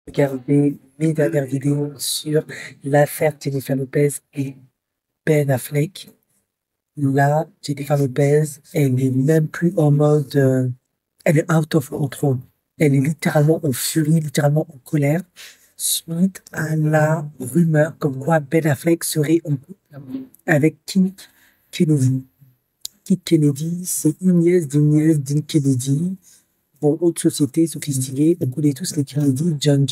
Regardé mes dernières vidéos sur l'affaire Jennifer Lopez et Ben Affleck. Là, Jennifer Lopez, elle est même plus en mode, elle est out of control. Elle est littéralement en furie, littéralement en colère, suite à la rumeur comme quoi Ben Affleck serait en couple avec Kim Kennedy. Kim Kennedy, c'est une nièce d'une Kennedy. Bon, haute société, sophistiquée, on connaît tous les Kennedy, John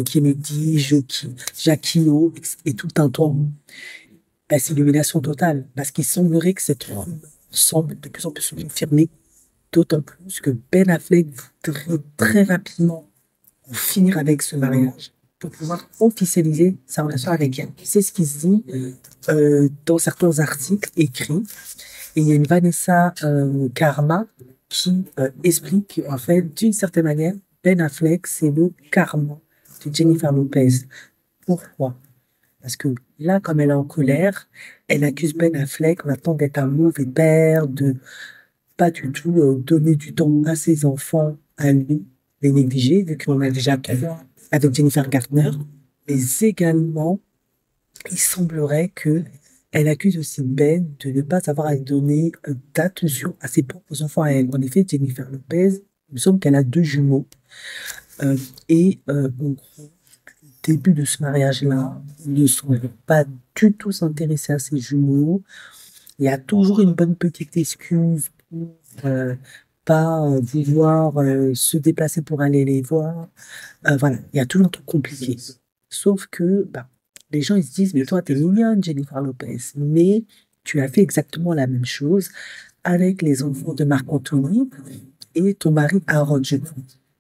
Kennedy, Jackie O, et tout un tour. Ben, c'est l'illumination totale, parce qu'il semblerait que cette rumeur semble de plus en plus se confirmer, d'autant plus que Ben Affleck voudrait très rapidement en finir avec ce mariage pour pouvoir officialiser sa relation avec elle. C'est ce qui se dit dans certains articles écrits. Et il y a une Vanessa Karma qui explique qu'en fait, d'une certaine manière, Ben Affleck, c'est le karma de Jennifer Lopez. Pourquoi? Parce que là, comme elle est en colère, elle accuse Ben Affleck maintenant d'être un mauvais père, de pas du tout donner du temps à ses enfants, à lui, les négliger, vu qu'on a déjà trois avec Jennifer Garner. Mais également, il semblerait que elle accuse aussi Ben de ne pas avoir à donner d'attention à ses propres enfants à elle. En effet, Jennifer Lopez, il me semble qu'elle a deux jumeaux. En gros, début de ce mariage-là, ils ne sont pas du tout s'intéresser à ses jumeaux. Il y a toujours une bonne petite excuse pour pas vouloir se déplacer pour aller les voir. Voilà, il y a toujours un truc compliqué. Sauf que bah, les gens ils se disent, mais toi, t'es mignonne, Jennifer Lopez, mais tu as fait exactement la même chose avec les enfants de Marc Anthony et ton mari Aaron, je crois.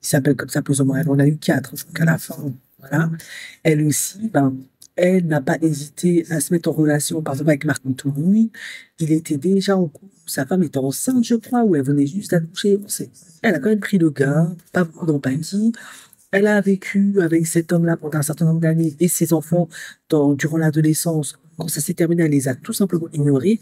Il s'appelle comme ça plus ou moins. Elle en a eu quatre, donc à la fin. Voilà. Elle aussi, ben, elle n'a pas hésité à se mettre en relation, par exemple, avec Marc Anthony. Il était déjà en couple. Sa femme était enceinte, je crois, ou elle venait juste d'accoucher. Elle a quand même pris le gars, pas beaucoup d'empathie. Elle a vécu avec cet homme-là pendant un certain nombre d'années et ses enfants durant l'adolescence. Quand ça s'est terminé, elle les a tout simplement ignorés.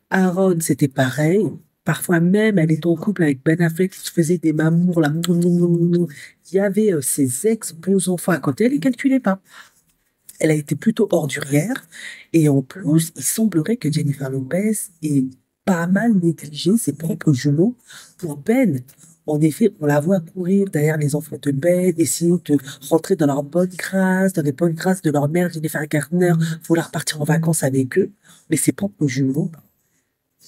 Aaron, c'était pareil. Parfois même, elle était en couple avec Ben Affleck, qui se faisait des mamours, là. Il y avait ses ex-beaux-enfants à côté, elle les calculait pas. Elle a été plutôt ordurière. Et en plus, il semblerait que Jennifer Lopez ait pas mal négligé ses propres jumeaux pour Ben. En effet, on la voit courir derrière les enfants de Ben, essayer de rentrer dans leur bonne grâce, dans les bonnes grâces de leur mère, Jennifer Garner, vouloir partir en vacances avec eux. Mais ses propres jumeaux,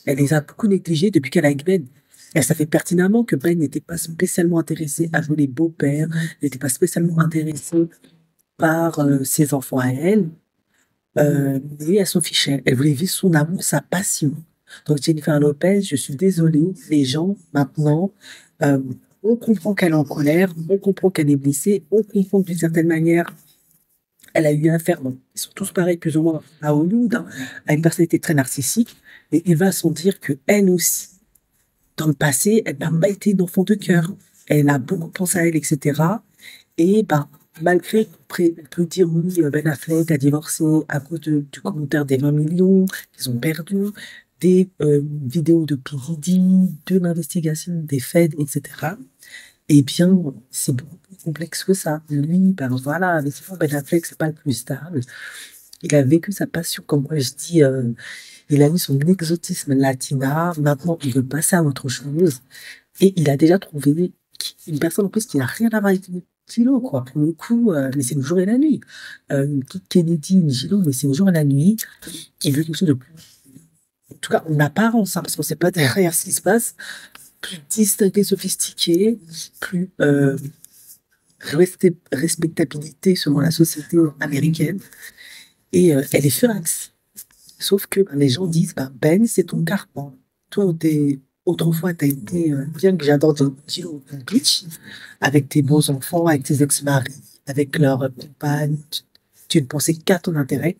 elle les a beaucoup négligés depuis qu'elle a avec Ben. Elle savait pertinemment que Ben n'était pas spécialement intéressé à jouer les beaux-pères, n'était pas spécialement intéressé par ses enfants à elle. Mais elle s'en fichait. Elle voulait vivre son amour, sa passion. Donc Jennifer Lopez, je suis désolée, les gens maintenant, euh, on comprend qu'elle est en colère, on comprend qu'elle est blessée, on comprend que d'une certaine manière, elle a eu affaire, bon, ils sont tous pareils plus ou moins à Hollywood, hein, à une personnalité très narcissique, et il va sans dire que elle aussi, dans le passé, elle n'a pas été une enfant de cœur. Elle a beaucoup pensé à elle, etc. Et ben, malgré on peut dire oui, Ben Affleck a divorcé à cause du commentaire des 20 millions qu'ils ont perdu, des vidéos de P. Diddy, de l'investigation des Fed, etc. Eh bien, c'est beaucoup plus complexe que ça. Lui, ben voilà, effectivement, Ben Affleck, c'est pas le plus stable. Il a vécu sa passion, comme moi je dis, il a mis son exotisme latina. Maintenant, il veut passer à autre chose. Et il a déjà trouvé une personne en plus qui n'a rien à voir avec une Gilo, quoi. Pour le coup, mais c'est le jour et la nuit. Une petite Kennedy, une Gilo, mais c'est le jour et la nuit. Il veut quelque chose de plus, en tout cas, en apparence, hein, parce qu'on sait pas derrière ce qui se passe, plus distingué, sophistiqué, plus respectabilité selon la société américaine. Et elle est furax. Sauf que ben, les gens disent, ben, c'est ton carcan. Toi, autrefois, t'as été, bien que j'adore Gilo Beach, avec tes beaux enfants, avec tes ex-maris, avec leurs compagnes, tu ne pensais qu'à ton intérêt.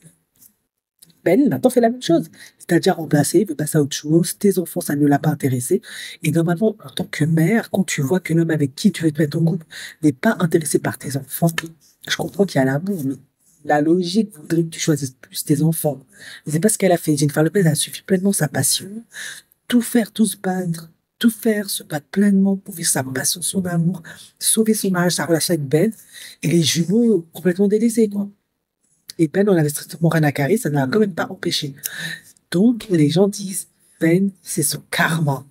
Ben, maintenant, fait la même chose. C'est-à-dire remplacé, veut passer à autre chose, tes enfants, ça ne l'a pas intéressé. Et normalement, en tant que mère, quand tu vois que l'homme avec qui tu veux te mettre en couple n'est pas intéressé par tes enfants, je comprends qu'il y a l'amour, mais la logique voudrait que tu choisisses plus tes enfants. Mais c'est pas ce qu'elle a fait. Jennifer Lopez a suivi pleinement sa passion, tout faire, tout se battre tout faire, se battre pleinement pour vivre sa passion, son amour, sauver son mariage, sa relation avec Ben, et les jumeaux complètement délaissés, quoi. Et Ben, on avait strictement rien à carrer, ça ne l'a quand même pas empêché. Donc, les gens disent, Ben, c'est son karma.